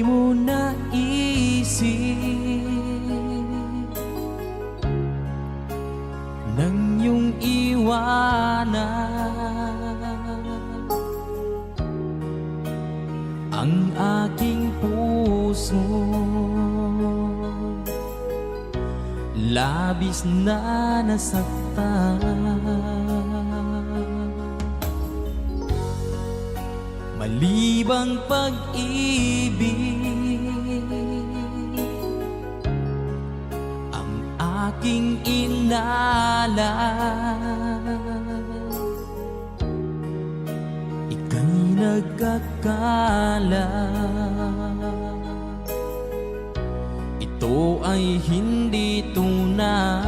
mo naisip nang iyong iwanan ang aking puso. Labis na nasaktan, malibang pag-ibig ang aking inalan. Ika'y nagkakala ito ay hindi tunay.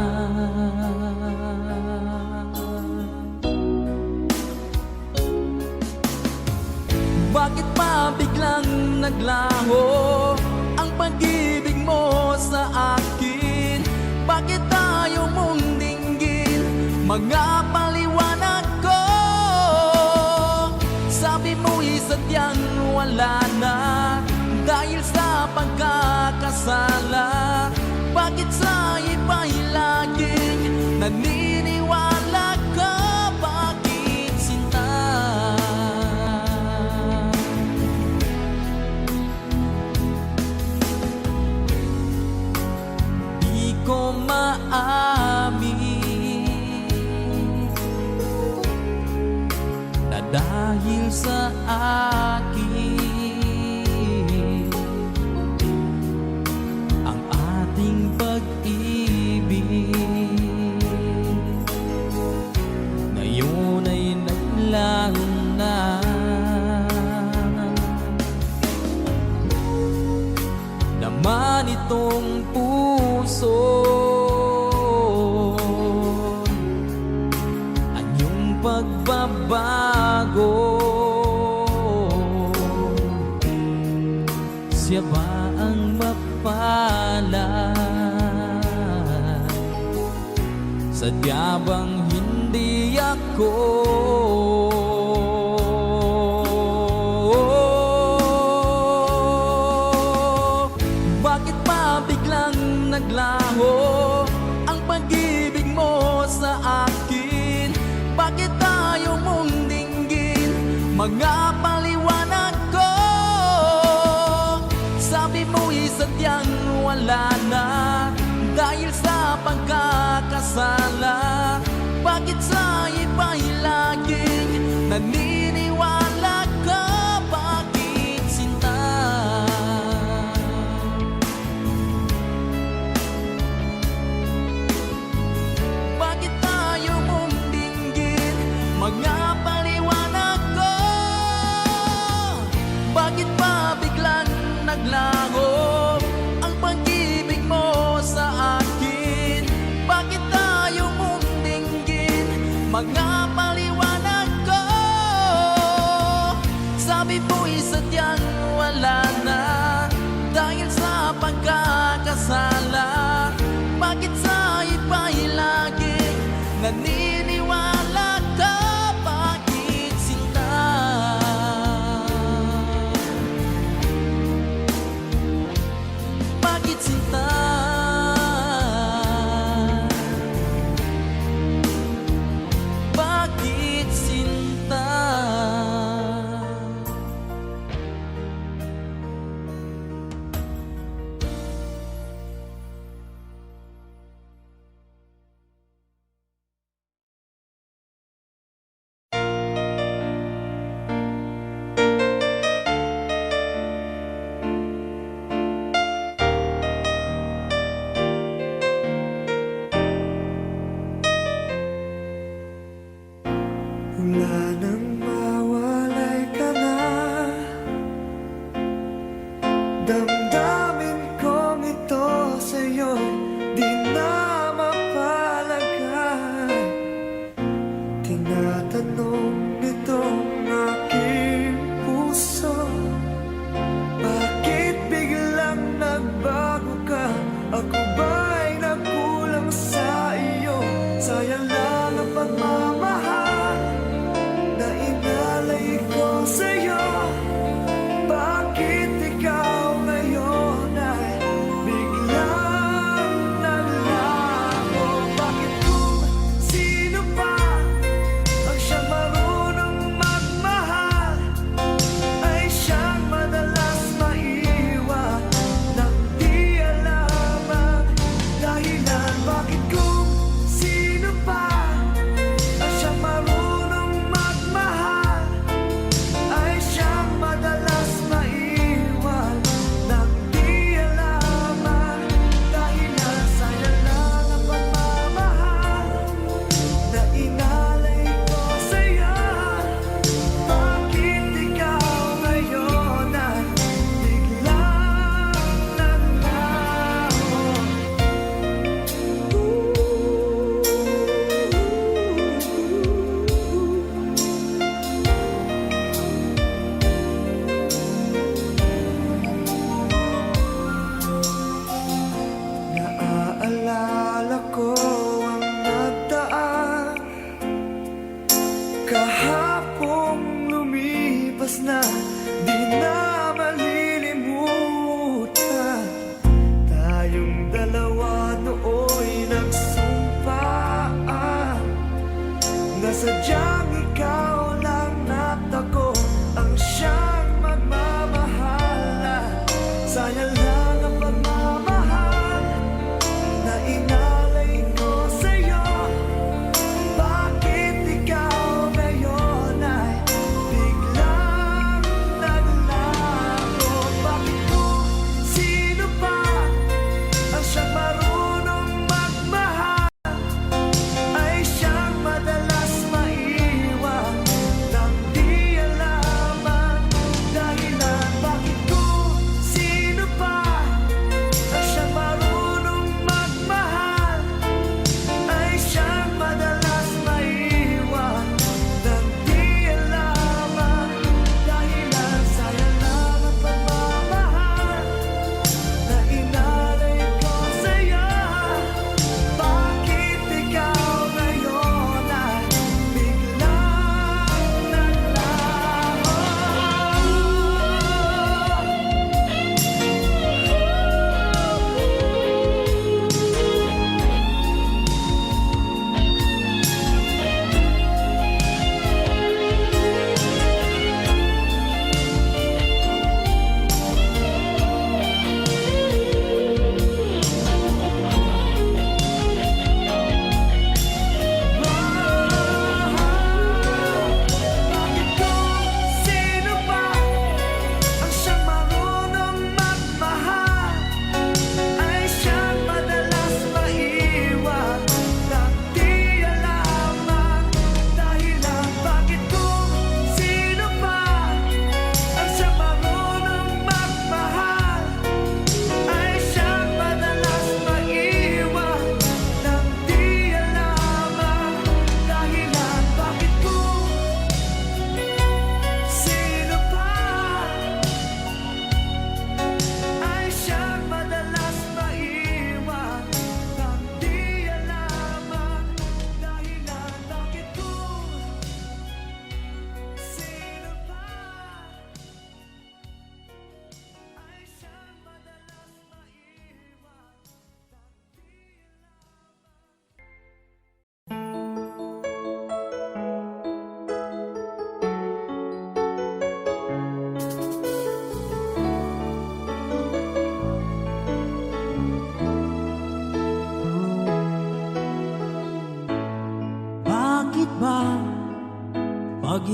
Bakit pa biglang naglaho ang pag-ibig mo sa akin? Bakit tayo mong dinggin mga paliwanag ko? Sabi mo'y sadyang wala na dahil sa pagkakasala. Bakit sa iba'y laging naniniwala ka? Bakit sinta? Di ko maamin na dahil sa akin pag-ibig ngayon ay naglaho na. Naman itong puso anyong pagbabago. Siya ba ang mapalad? Sadya bang hindi ako? Bakit pa biglang naglaho ang pag-ibig mo sa akin? Bakit tayo mong dinggin mga paliwanag ko? Sabi mo'y sadyang wala na dahil sa pagkakasala. Bakit sa iba'y laging naniniwala ka? Bakit sinta? Bakit tayo mong dinggin mga paliwanag ko? Bakit pa biglang naglaho ang pag-ibig mo sa akin? Bakit tayo mong dinggin mga paliwanag ko? Sabi mo'y sadyang wala na dahil sa pagkakasala. Bakit sa iba'y laging naniniwala ka? Bakit sinta? Bakit sinta? Bakit sinta?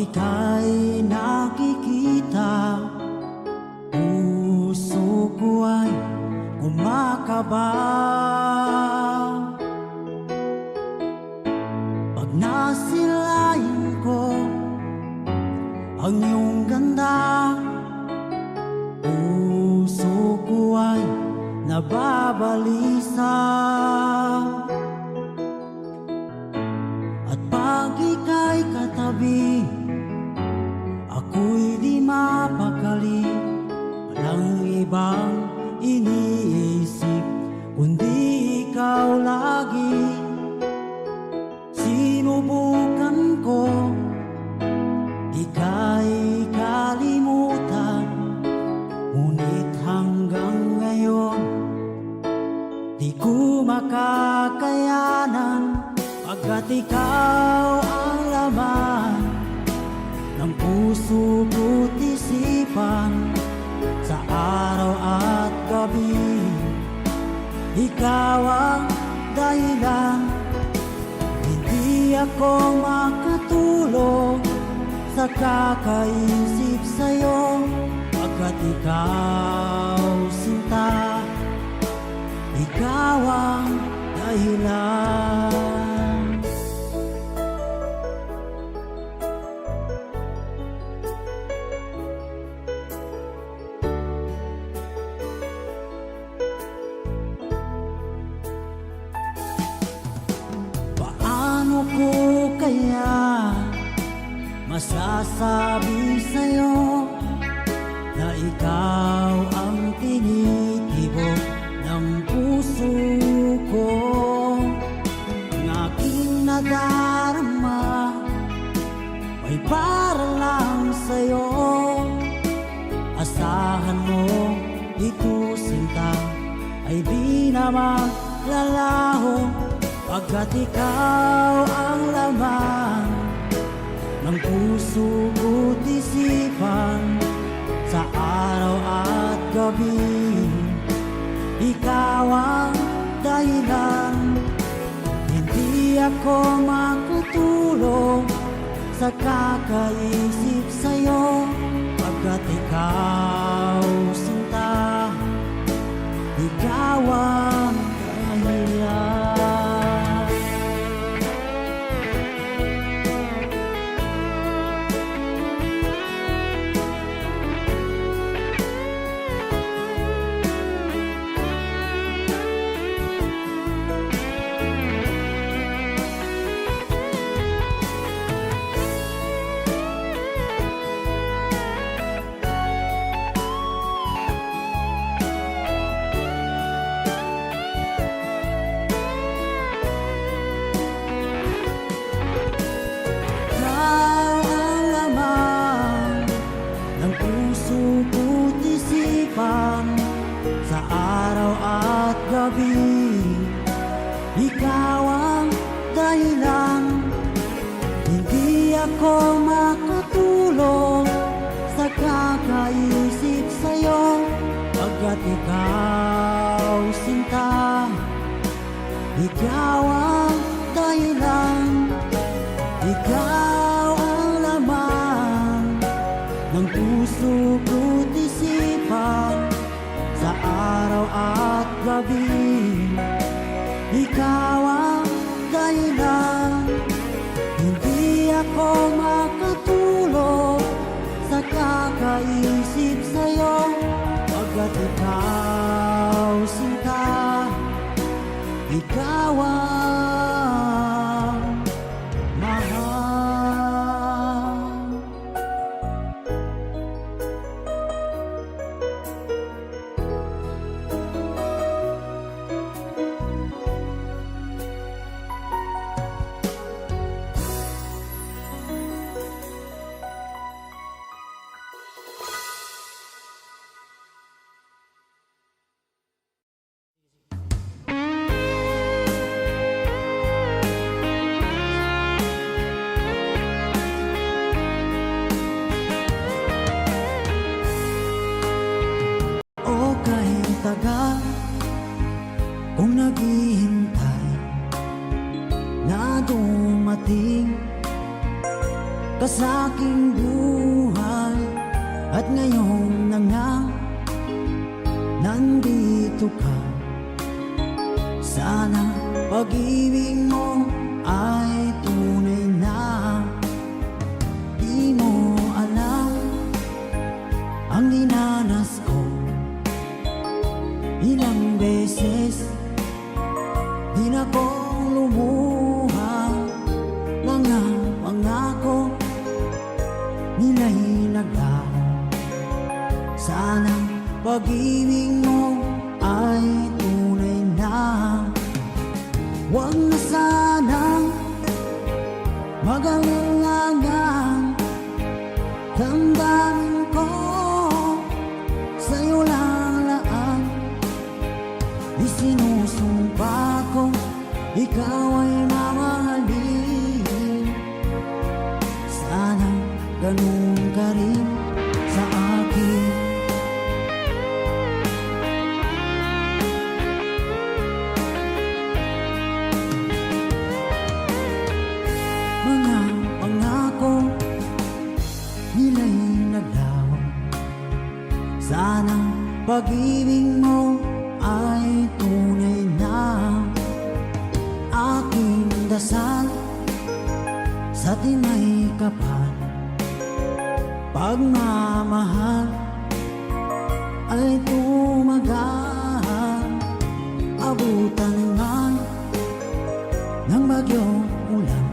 ika'y nakikita, puso ko ay kumakaba. Pag nasilayan ko ang iyong ganda, puso ko ay nababalisa. At pag ika'y katabi, ako'y di mapakali. Walang ibang iniisip kundi ikaw lagi. Sinubukan ko ika'y kalimutan, ngunit hanggang ngayon di ko makakayanan. Pagkat ikaw ang laman ng puso ko't isipan, sa araw at gabi ikaw ang dahilan. Hindi ako makatulog sa kakaisip sa'yo, pagkat ikaw sinta, ikaw ang dahilan. Paano ko kaya masasabi sa'yo na ikaw ang tinitibok ng puso ko? Ang aking nadarama ay para lang sa'yo. Asahan mo ito sinta ay di na maglalaho, pagkat ikaw ang laman ng puso ko't isipan, sa araw at gabi ikaw ang dahilan. Hindi ako makatulog sa kakaisip sa'yo, pagkat ikaw sinta, ikaw ang dahilan. Sa araw at gabi ikaw ang dahilan. Hindi ako makatulog sa kakaisip sa'yo, pagkat ikaw sinta, ikaw ang dahilan. Ikaw ang laman ng puso ko't isipan, sa araw at gabi ikaw ang dahilan. Hindi ako makatulog sa kakaisip sa'yo, pagkat ikaw sinta, ikaw ang mahal. At ngayon na nga nandito ka. Sana pag-ibig mo ay tunay na. Di mo alam ang dinanas ko. Ilang beses din akong lumuha. Mga pangako nila'y naglaho. Sana pag-ibig mo ay tunay na. Huwag na sanang mag-alinlangan. Damdamin ko sa'yo lang laan. Isinusumpa ko ikaw ay mamahalin. Sana ganun ka rin sa akin. Mga pangako nila'y naglaho. Sana pag-ibig mo ay tunay na. Aking dasal sa tinay kapal. Pagmamahal ay tumagal. Abutan man ng bagyong ulan.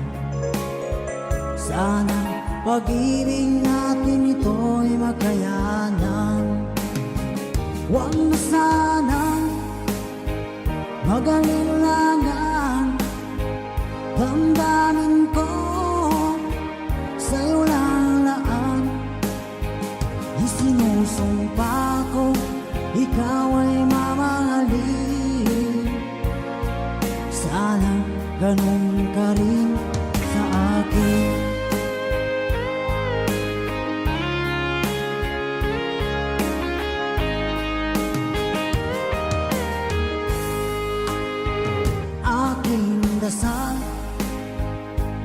Sana pag-ibig natin ito'y makayanan. Huwag na sanang mag-alinlangan. Damdamin ko sa'yo lang laan. Isinusumpa ko ikaw ay mamahalin. Sana ganun ka rin sa akin. Aking dasal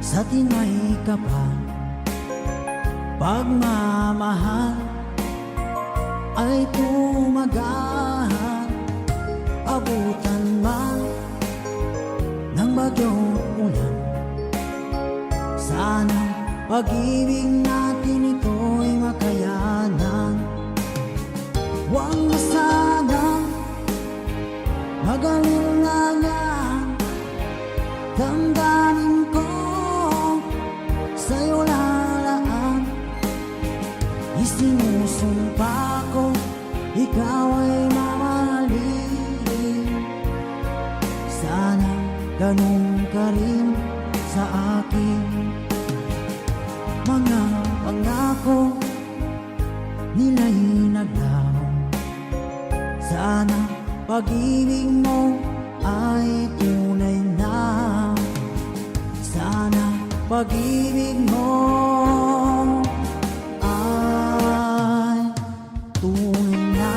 sa tinay kapal. Pagmamahal ay tumagal. Abutan man ng bagyong ulan. Sana pag-ibig natin ito'y makayanan. Huwag na sanang mag-alinlangan. Damdamin ko sa'yo lalaan. Isinusumpa ko ikaw ay mamahalin. Sana ganun ka rin sa akin. Mga pangako nila'y naglaho. Sana pag-ibig mo ay tunay na. Sana pag-ibig mo ay tunay na.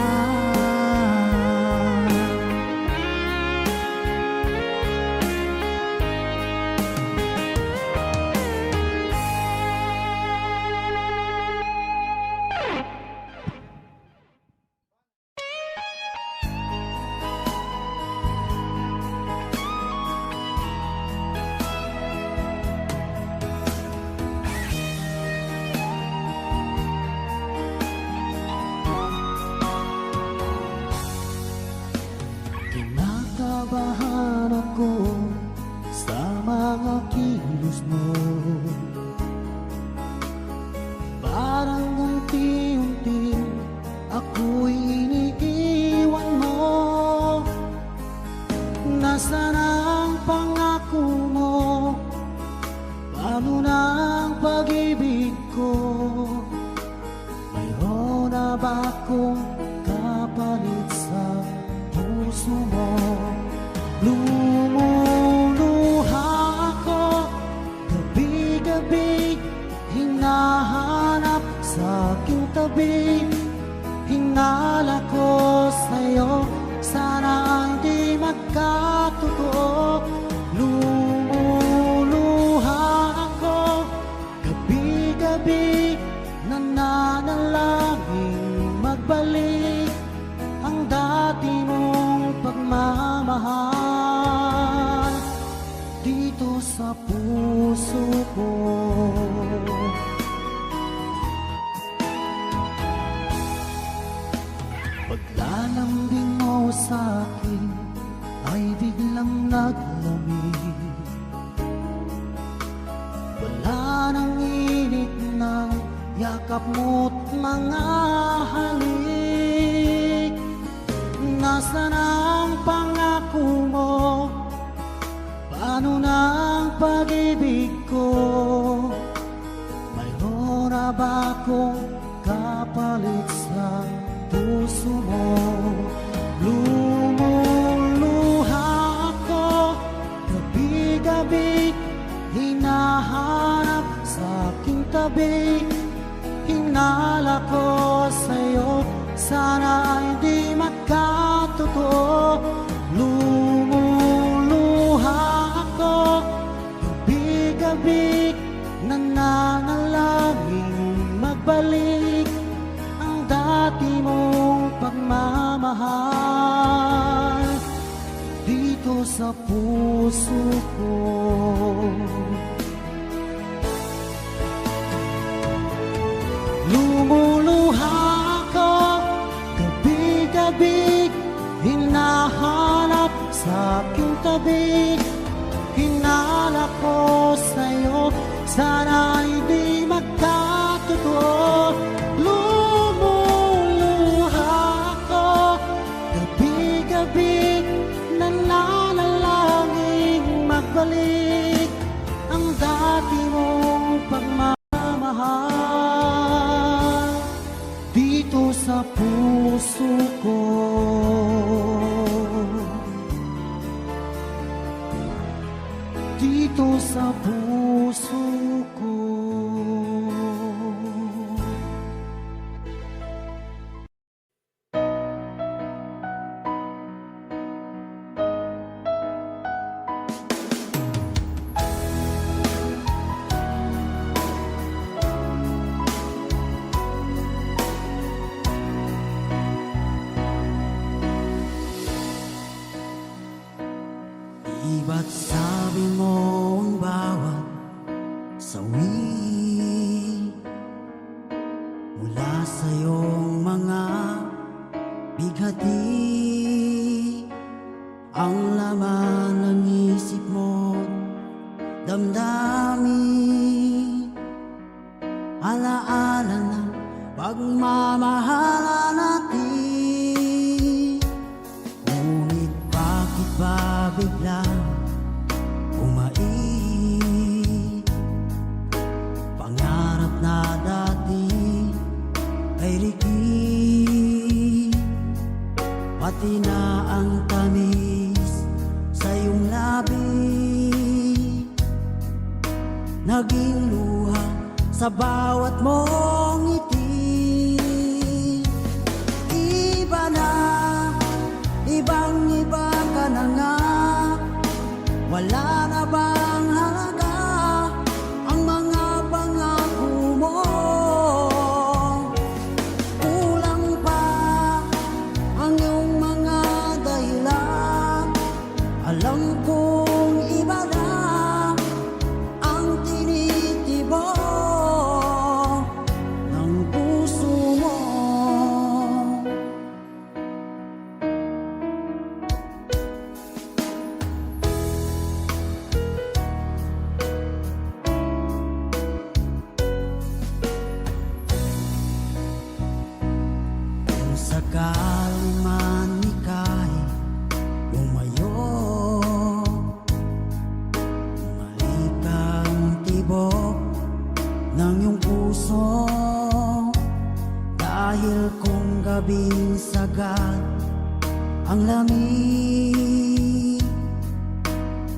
Kinakabahan ako sa mga kilos mo. Parang unti-unti ako'y iniiwan mo. Nasaan ang pangako mo? Paano na ang pag-ibig ko? Mayroon na ba akong kapalit sa puso mo? Lumuluha ako gabi-gabi, hinahanap sa aking tabi. Hinala ko sa'yo, sana hindi magkatotoo. Lumuluha ako gabi-gabi, nananalangin pagmamahal dito sa puso ko. Paglalambing mo sa'kin ay biglang naglamig. Wala nang init ng yakap mo't mga halik. Nasaan ang pangako mo? Paano na ang pag-ibig ko? Mayroon na ba akong kapalit sa puso mo? Lumuluha ako gabi-gabi, hinahanap sa aking tabi. Hinala ko sa'yo, sana ay di magkatotoo. Lumuluha ako gabi-gabi, nananalangin magbalik ang dati mong pagmamahal dito sa puso ko. Lumuluha ako gabi-gabi, hinahanap sa aking tabi. Hinala ko sa'yo, sana ay di magkatotoo. Lumuluha ako gabi-gabi, nananalangin magbalik ang dati mong pagmamahal dito sa puso ko. Dito sa puso ko. Di ba't sabi mo ang bawat sawi mula sa iyong mga bighati ang laman ng isip mo, damdamin, alaala ng pagmamahala natin. Ngunit bakit ba biglang umait? Pangarap na dati ay rikit, pati na ang tamis sa iyong labi, naging luha sa bawat mong ngiti. Iba na, ibang-iba ka na nga, wala na bang halaga ang mga pangako mo? Kulang pa ang iyong mga dahilan, alam kong iba na ang tinitibok ng puso mo. Kung sakali man ika'y lumayo, bumalik ang tibok ng iyong puso. Dahil kung gabing sagad ang lamig,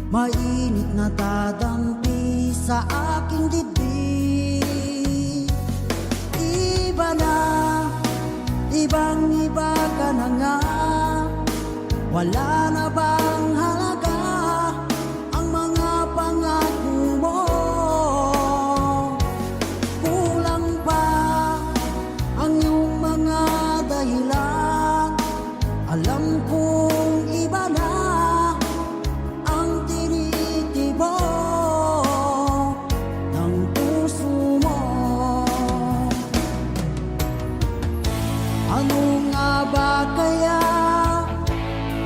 mainit na dadampi sa aking dibdib. Iba na, ibang-iba ka na nga, wala na bang halaga ang mga pangako mo? Kulang pa ang iyong mga dahilan, alam kong iba Ano nga ba kaya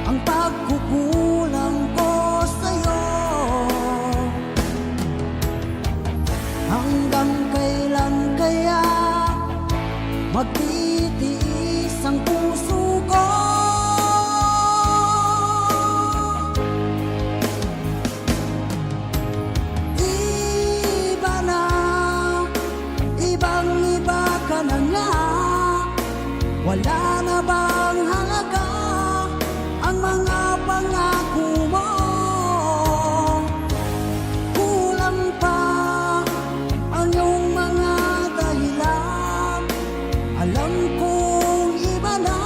ang pagkukulang ko sa'yo? Hanggang kailan kaya magtitiis ang puso ko? Iba na, ibang-iba ka na nga. Wala na bang halaga ang mga pangako mo? Kulang pa ang iyong mga dahilan. Alam kong iba na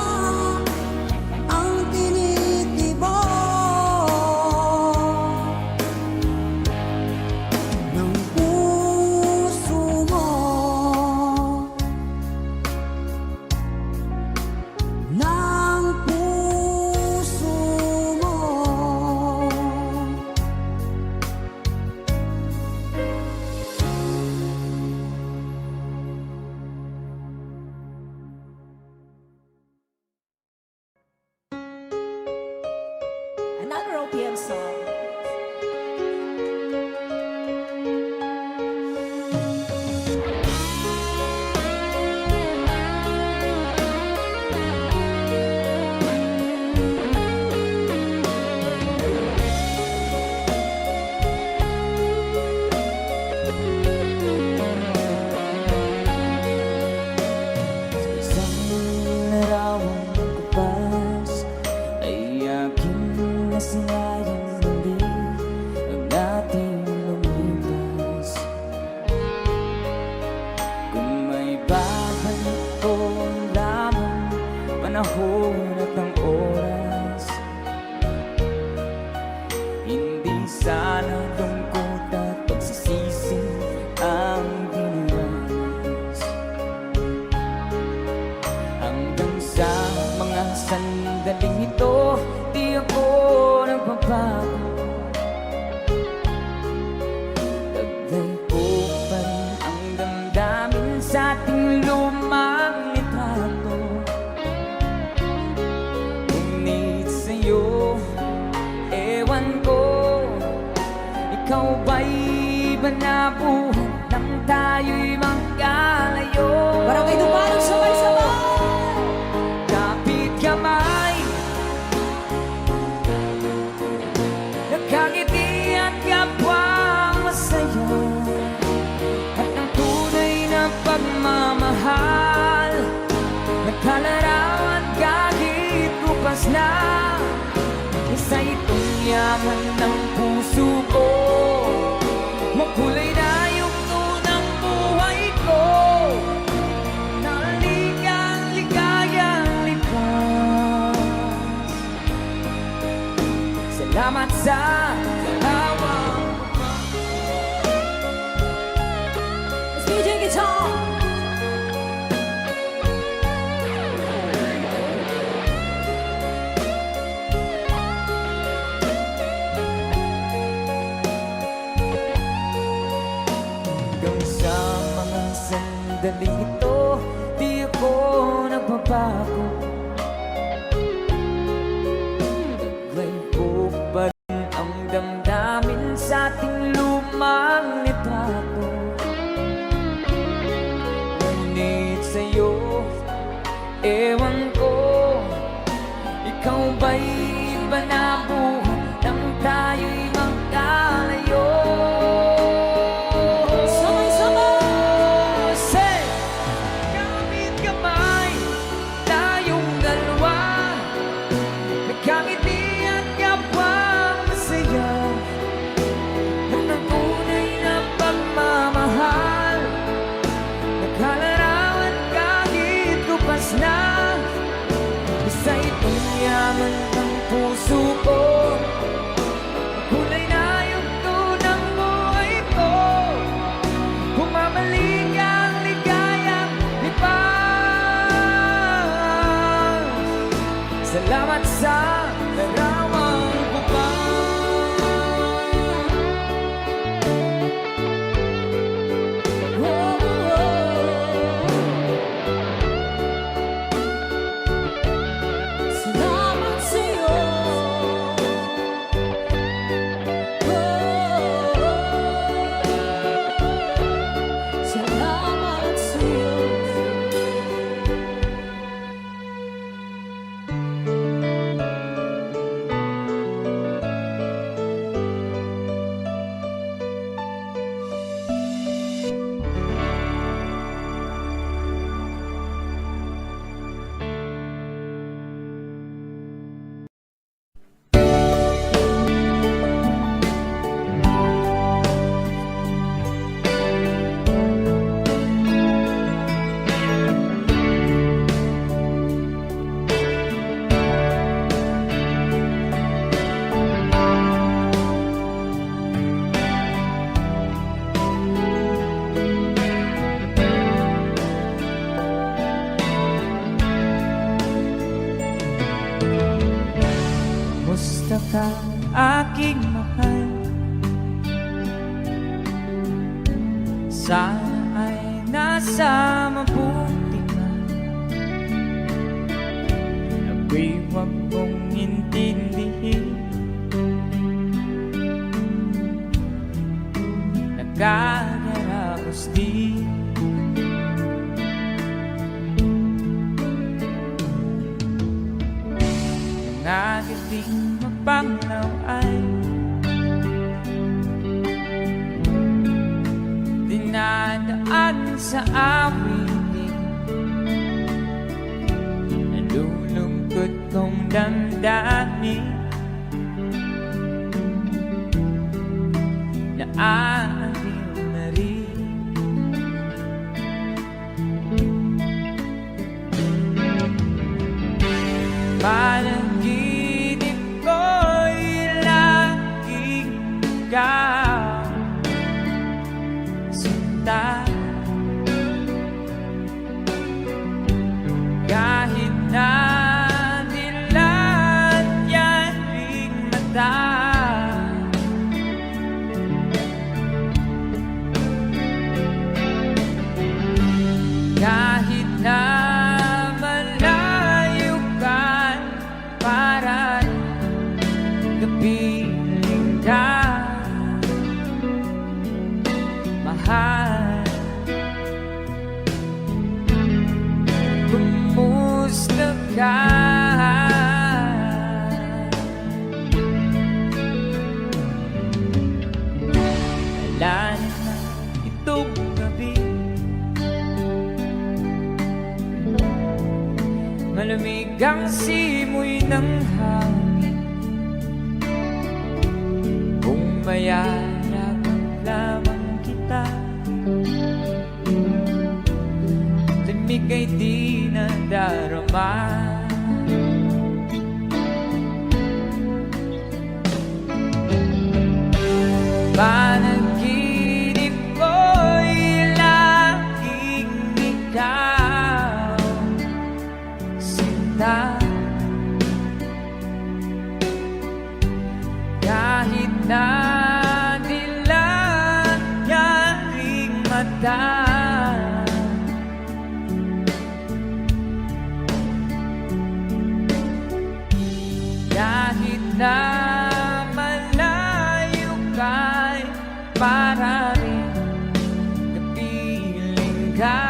ang tinitibok ng puso mo. Ng puso mo. Another OPM song. Isang larawang kupas ay aking nasilayang muli ang ating lumipas. Kung may babalik ko lamang panahon at ang oras, hindi sana lungkot at pagsisisi ang diniras. Hanggang sa mga sandaling ito, di ako nagbabago. Taglay ko pa rin ang damdamin sa ating lumang litrato. Ngunit sa'yo, ewan ko, ikaw ba'y iba na buhay nang tayo'y magkalayo? Barangay Dumarang sabay-sabay. Kapit kamay, nakangiti at kapwang masaya, at ang tunay na pagmamahal, nagkalarawan kahit bukas na. Isa itong yaman ng puso ko, makulay na yung tunang buhay ko, naligang ligayang likas. Salamat sa larawang Let's DJ guitar. hanggang sa mga sandaling ito, di ako nagbabago. Taglay ko pa rin ang damdamin sa ating lumang litrato. Ngunit sa'yo, ewan ko, ikaw ba'y iba na buhay nang tayo'y magkalayo? Sabay-sabay. Say, kapit kamay, tayong dalawa, nagkangiti at kapwang masaya, at ang tunay na pagmamahal, nagkalarawan kahit lupas na. Isa itong yaman ng puso ko, kulay na yung tunang buhay ko, bumabalik ang ligayang lipas. Salamat sa larawang kupang. ka, aking mahal. Sana ay nasa mabuti ka. Ako'y huwag mong intindihin. Nagkagaraos din. Nangagaling mapanglaw ay dinadaan sa awitin. Nalulungkot kong damdamin. Naaalil na rin. Panaginip ko'y laging ikaw sinta. Kahit na dilat yan ring mata. Kahit na malayo ka, para kapiling ka, mahal. Kumusta ka? Wala na itong gabi. Malamig ang simoy ng hangin. Kung mayarap lamang kita, lamig ay di nadarama. Panaginip ko'y laging ikaw sinta. Kahit na dilat yan ring mata. Kahit na malayo ka'y para rin kapiling ka,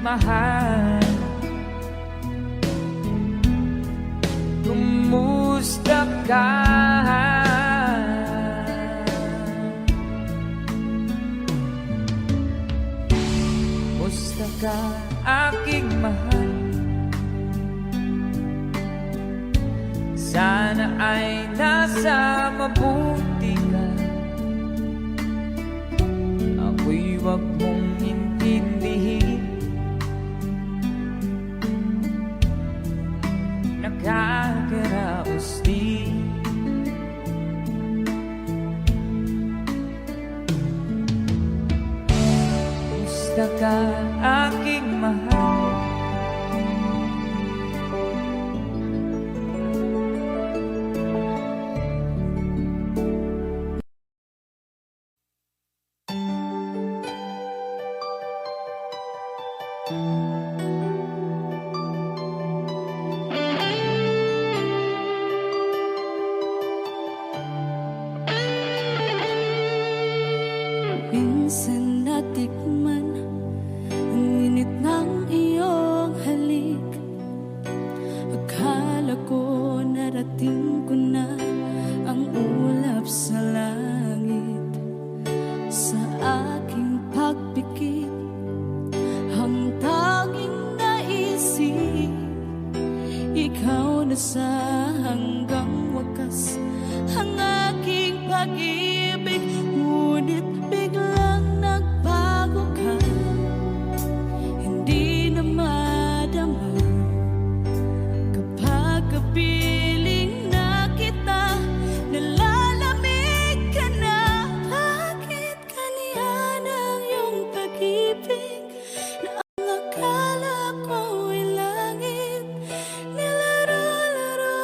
mahal. Kumusta ka? Kumusta ka, aking mahal? Sana ay nasa mabuti ka. Ako'y huwag mong intindihin. Nakakaraos din. Kumusta ka, aking mahal? Minsan natikman ang init ng iyong halik. Akala ko narating ko na ang ulap sa langit. Sa aking pagpikit, ang tanging naisip, ikaw na sa hanggang wakas ang aking pag-ibig. Ngunit biglang nagbago ka, hindi na madama. Kapag kapiling na kita, nalalamig ka na. Bakit kaniyan ang iyong pag-ibig na ang akala ko ay langit? Nilaro-laro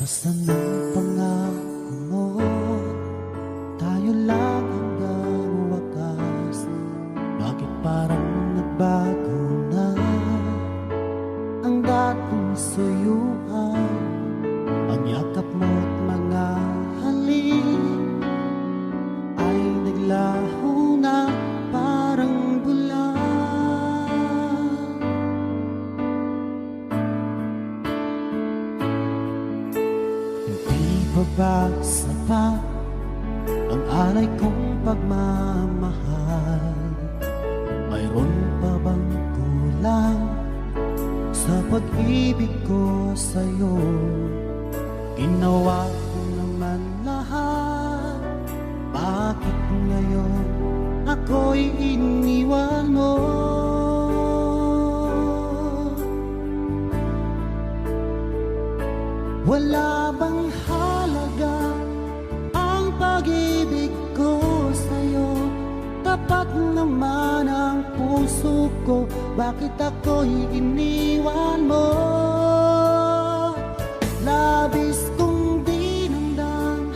Asan ang pangako mo? Tayo lang hanggang wakas. Bakit parang nagbago na ang dating suyuan? Ang yakap mo't mga halik ay naglaho na parang bulan. Hindi pa ba sapat ang alay kong pagmamahal? Mayroon pa bang kulang sa pag-ibig ko sa'yo? Ginawa ko naman lahat, bakit ngayon ako'y iniwan mo? Wala bang halaga ang pag-ibig ko sa'yo? Tapat naman ang puso ko, bakit ako'y iniwan mo? Labis kong dinamdam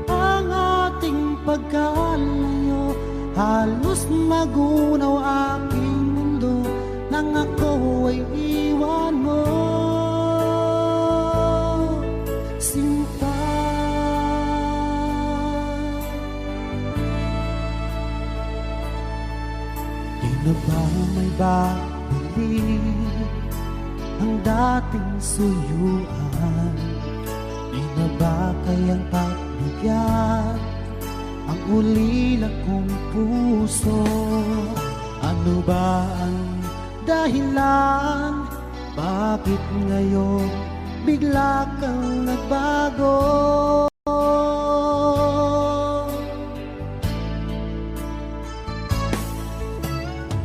ang ating pagkalayo. Halos magunaw aking mundo nang ako ay iwan mo. Sinta, di na ba may babalik ang dating suyuan? Di na ba kayang pagbigyan ang ulila kong puso? Ano ba ang dahilan? Bakit ngayon bigla kang nagbago?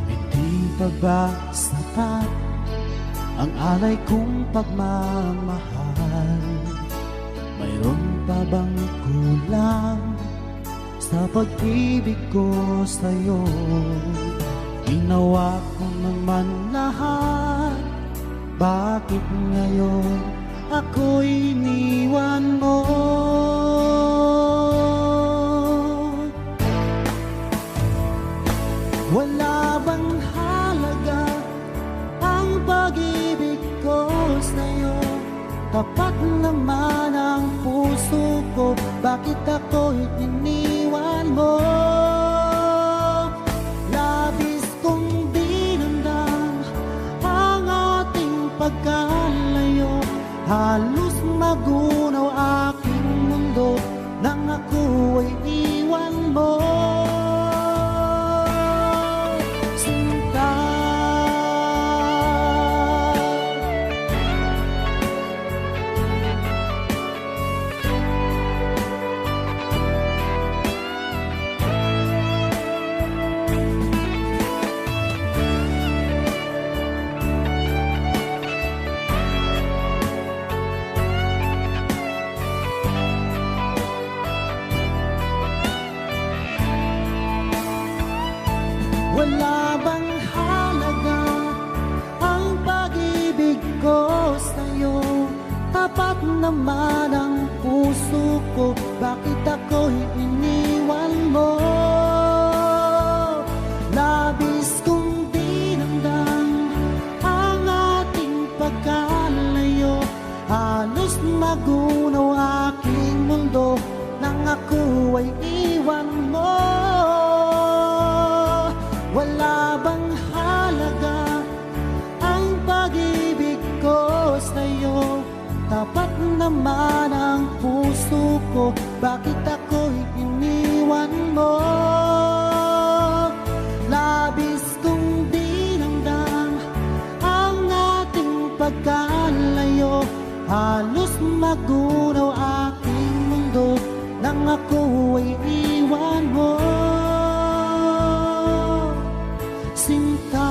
Hindi pa ba sapat ang alay kong pagmamahal? Mayroon pa bang kulang sa pag-ibig ko sa'yo? Ginawa ko naman lahat, bakit ngayon ako'y iniwan mo? Wala bang halaga ang pag-ibig ko sa'yo? Tapat naman ang puso ko, bakit ako'y iniwan mo? Labis kong dinamdam ang ating pagkalayo. Halos magunaw aking mundo nang ako ay iwan mo. Sinta, wala bang halaga ang pag-ibig ko sa'yo? Tapat naman ang puso ko, bakit ako'y iniwan mo? Labis kong dinamdam ang ating pagkalayo. Halos magunaw aking mundo nang ako ay iwan mo. Wala bang halaga ang pag-ibig ko sa'yo? Tapat naman ang puso ko, bakit ako'y iniwan mo? Labis kong dinamdam ang ating pagkalayo. Halos magunaw aking mundo nang ako ay iwan mo. Sinta,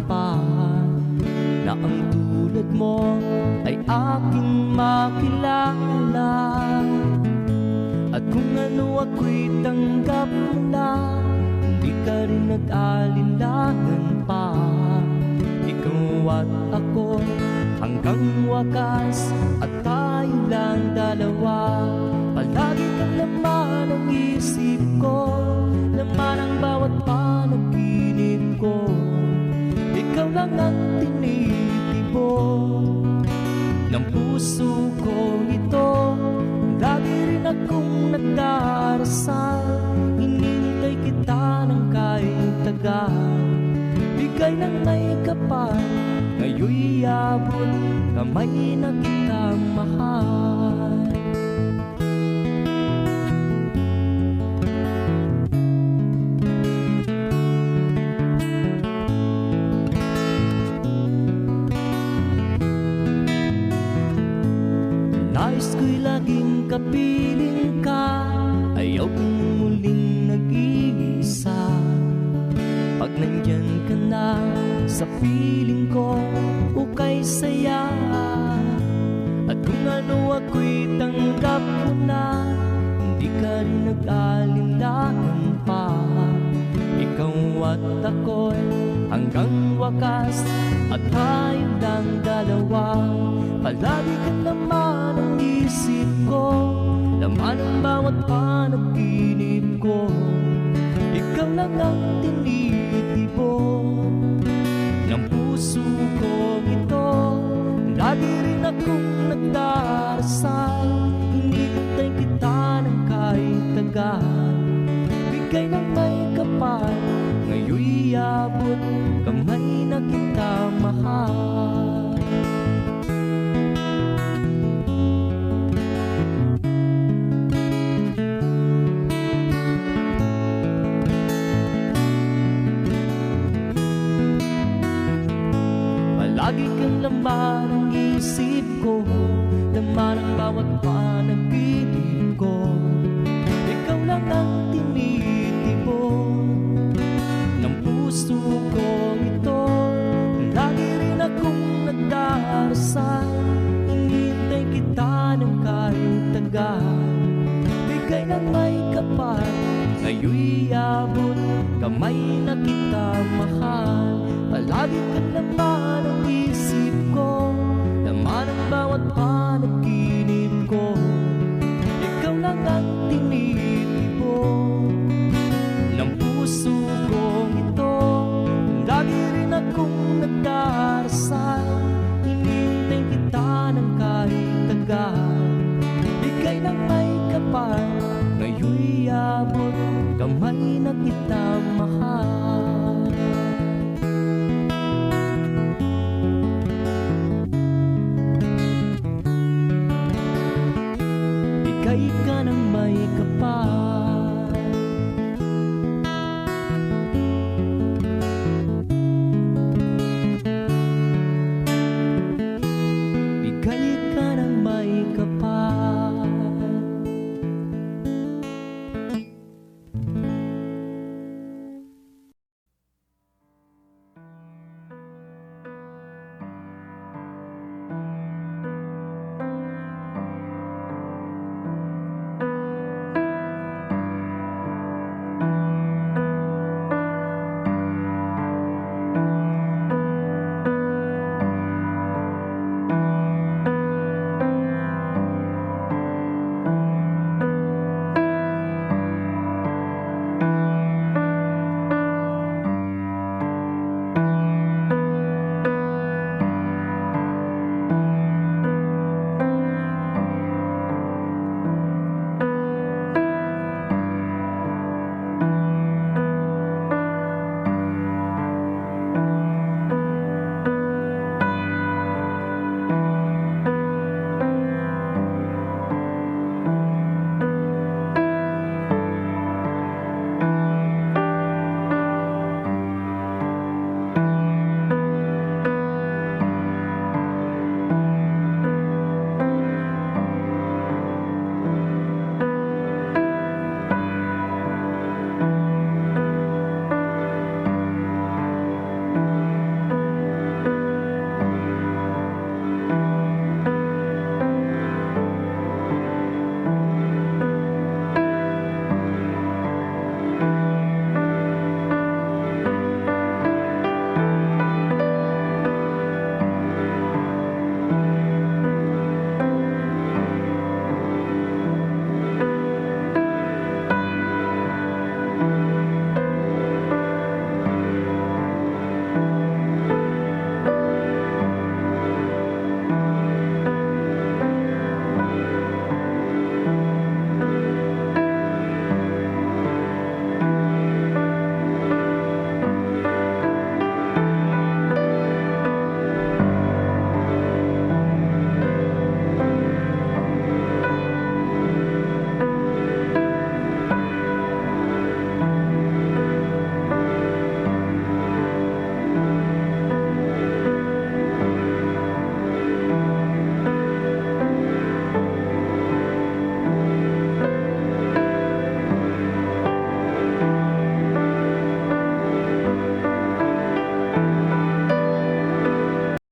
pa na ang tulad mo ay aking makilala. At kung ano ako'y tanggap mo na, hindi ka rin nag-alinlangan pa. Ikaw at ako hanggang wakas, at tayo lang dalawa. Palagi kang laman ng isip ko, laman ang bawat panaginip ko. Ikaw lang ang tinitibok ng puso ko ito. Lagi rin akong nagdarasal, hinintay kita ng kahit tagal. Bigay ng may kapal, ngayon'y abot kamay na kita mahal. Nais ko'y laging kapiling ka, ayaw kong muling nag-iisa. Pag nandyan ka na sa piling ko, ukay saya. At kung ano ako'y tanggap mo na, hindi ka rin nag-alinlangan pa. Ikaw at ako'y hanggang wakas, at tayo lang dalawa. Palagi ka naman ang isip ko, laman ang bawat panaginip ko. Ikaw lang ang tinitibok ng puso ko ito. Lagi rin akong nagdarasal, hinintay kita ng kahit tagal. Bigay ng may kapal, ngayon'y abot kamay na kita mahal. Lagi kang laman ang isip ko, laman ang bawat panaginip ko. Ikaw lang ang tinitibok ng puso ko ito. Lagi rin akong nagdarasal, hinintay kita ng kahit tagal. Bigay ng may kapal, ngayon'y abot kamay na kita mahal. Palagi ka naman ang isip ko, laman ang bawat panaginip ko. Ikaw lang ang tinitibok ng puso ko ito. Lagi rin akong nagdarasal, hinintay kita ng kahit tagal. Bigay ng may kapal, ngayon'y abot kamay na kita mahal. Bigay ka ng may kapal,